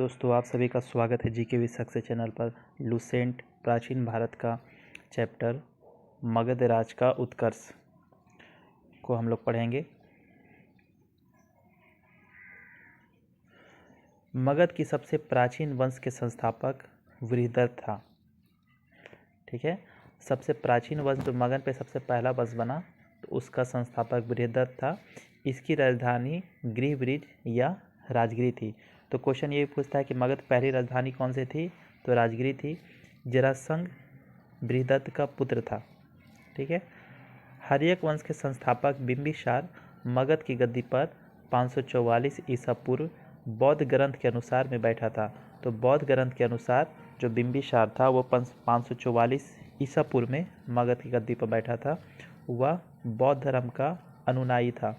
दोस्तों, आप सभी का स्वागत है जीके विद सक्सेस चैनल पर। लुसेंट प्राचीन भारत का चैप्टर मगध राज का उत्कर्ष को हम लोग पढ़ेंगे। मगध की सबसे प्राचीन वंश के संस्थापक वृहदर्थ था। ठीक है, सबसे प्राचीन वंश जो मगध पे सबसे पहला वंश बना तो उसका संस्थापक वृहदर्थ था। इसकी राजधानी गृहब्रिज या राजगिरी थी। तो क्वेश्चन ये पूछता है कि मगध पहली राजधानी कौन सी थी, तो राजगिरी थी। जरासंध बृहदत्त का पुत्र था। ठीक है, हर्यक वंश के संस्थापक बिंबिसार मगध की गद्दी पर 544 ईसा पूर्व बौद्ध ग्रंथ के अनुसार में बैठा था। तो बौद्ध ग्रंथ के अनुसार जो बिंबिसार था वो 544 ईसा पूर्व में मगध की गद्दी पर बैठा था। वह बौद्ध धर्म का अनुयायी था।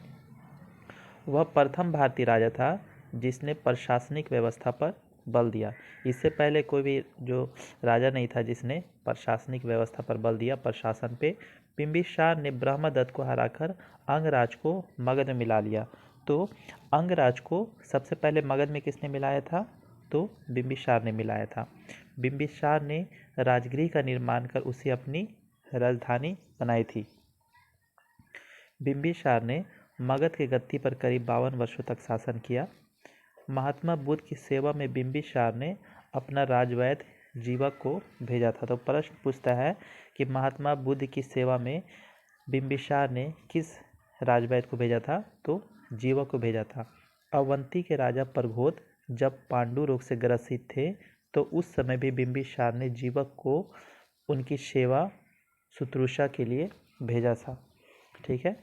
वह प्रथम भारतीय राजा था जिसने प्रशासनिक व्यवस्था पर बल दिया। इससे पहले कोई भी जो राजा नहीं था जिसने प्रशासनिक व्यवस्था पर बल दिया, प्रशासन पे। बिंबिसार ने ब्रह्मदत्त को हराकर अंगराज को मगध में मिला लिया। तो अंगराज को सबसे पहले मगध में किसने मिलाया था, तो बिंबिसार ने मिलाया था। बिंबिसार ने राजगृह का निर्माण कर उसे अपनी राजधानी बनाई थी। बिंबिसार ने मगध के गद्दी पर करीब 52 वर्षों तक शासन किया। महात्मा बुद्ध की सेवा में बिंबिसार ने अपना राजवैद्य जीवक को भेजा था। तो प्रश्न पूछता है कि महात्मा बुद्ध की सेवा में बिंबिसार ने किस राजवैद्य को भेजा था, तो जीवक को भेजा था। अवंती के राजा प्रघोत जब पांडु रोग से ग्रसित थे तो उस समय भी बिंबिसार ने जीवक को उनकी सेवा शुश्रूषा के लिए भेजा था। ठीक है,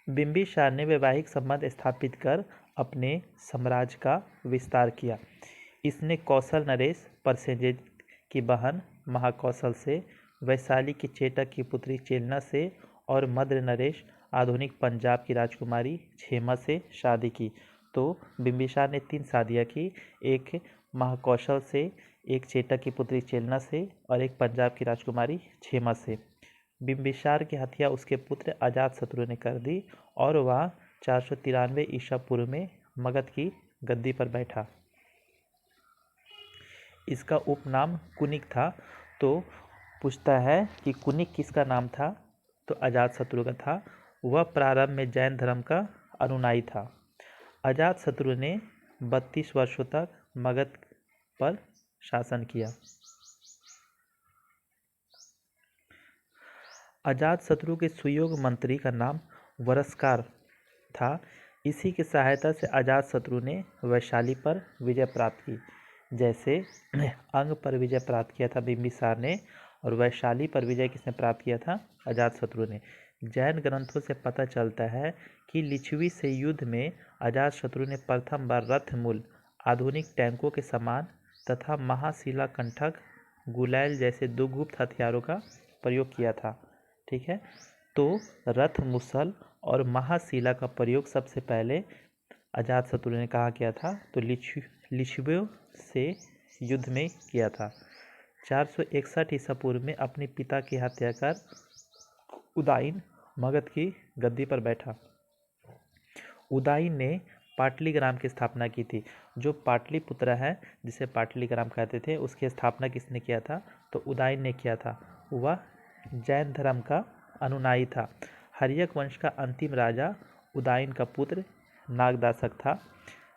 बिंबिसार ने वैवाहिक संबंध स्थापित कर अपने साम्राज्य का विस्तार किया। इसने कौशल नरेश परसेंजेज की बहन महाकौशल से, वैशाली की चेटक की पुत्री चेलना से और मद्र नरेश आधुनिक पंजाब की राजकुमारी क्षेमा से शादी की। तो बिंबिसार ने 3 शादियाँ की, एक महाकौशल से, एक चेटक की पुत्री चेलना से और एक पंजाब की राजकुमारी क्षेमा से। बिंबिसार की हत्या उसके पुत्र अजातशत्रु ने कर दी और वह 493 ईसा पूर्व में मगध की गद्दी पर बैठा। इसका उपनाम कुनिक था। तो पूछता है कि कुनिक किसका नाम था, तो अजातशत्रु का था। वह प्रारंभ में जैन धर्म का अनुयायी था। अजातशत्रु ने 32 वर्षों तक मगध पर शासन किया। अजातशत्रु के सुयोग्य मंत्री का नाम वरस्कार था। इसी की सहायता से अजातशत्रु ने वैशाली पर विजय प्राप्त की। जैसे अंग पर विजय प्राप्त किया था बिंबिसार ने, और वैशाली पर विजय किसने प्राप्त किया था, अजातशत्रु ने। जैन ग्रंथों से पता चलता है कि लिच्छवी से युद्ध में अजातशत्रु ने प्रथम बार रथमूल, आधुनिक टैंकों के समान तथा महाशिला कंठक, गुलैल जैसे 2 गुप्त हथियारों का प्रयोग किया था। ठीक है, तो रथ मुसल और महाशिला का प्रयोग सबसे पहले अजातशत्रु ने कहा किया था, तो लिच्छवियों से युद्ध में किया था। 461 ईसा पूर्व में अपने पिता की हत्या कर उदयन मगध की गद्दी पर बैठा। उदयन ने पाटलिग्राम की स्थापना की थी। जो पाटलिपुत्र है जिसे पाटलिग्राम कहते थे, उसकी स्थापना किसने किया था, तो उदयन ने किया था। वह जैन धर्म का अनुयायी था। हर्यक वंश का अंतिम राजा उदयन का पुत्र नागदासक था।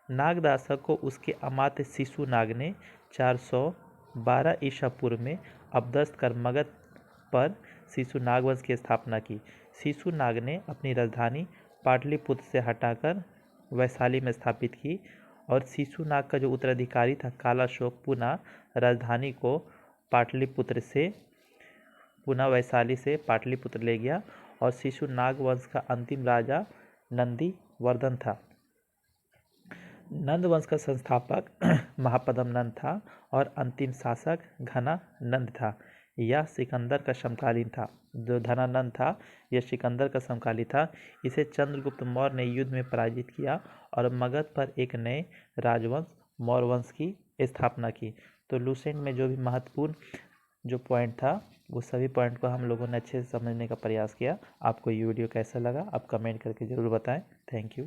नागदासक को उसके अमात्य शिशुनाग ने 412 ईसा पूर्व में अपदस्थ कर मगध पर शिशुनाग वंश की स्थापना की। शिशुनाग ने अपनी राजधानी पाटलिपुत्र से हटाकर वैशाली में स्थापित की और शिशुनाग का जो उत्तराधिकारी था कालाशोक पुनः राजधानी को पाटलिपुत्र से पुनः वैशाली से पाटलिपुत्र ले गया। और शिशुनाग वंश का अंतिम राजा नंदीवर्धन था। नंद वंश का संस्थापक महापद्म नंद था और अंतिम शासक घनानंद था। यह सिकंदर का समकालीन था। जो धनानंद था यह सिकंदर का समकालीन था। इसे चंद्रगुप्त मौर्य ने युद्ध में पराजित किया और मगध पर एक नए राजवंश मौर्य वंश की स्थापना की। तो लुसेंट में जो भी महत्वपूर्ण जो पॉइंट था वो सभी पॉइंट को हम लोगों ने अच्छे से समझने का प्रयास किया। आपको ये वीडियो कैसा लगा आप कमेंट करके ज़रूर बताएं। Thank you.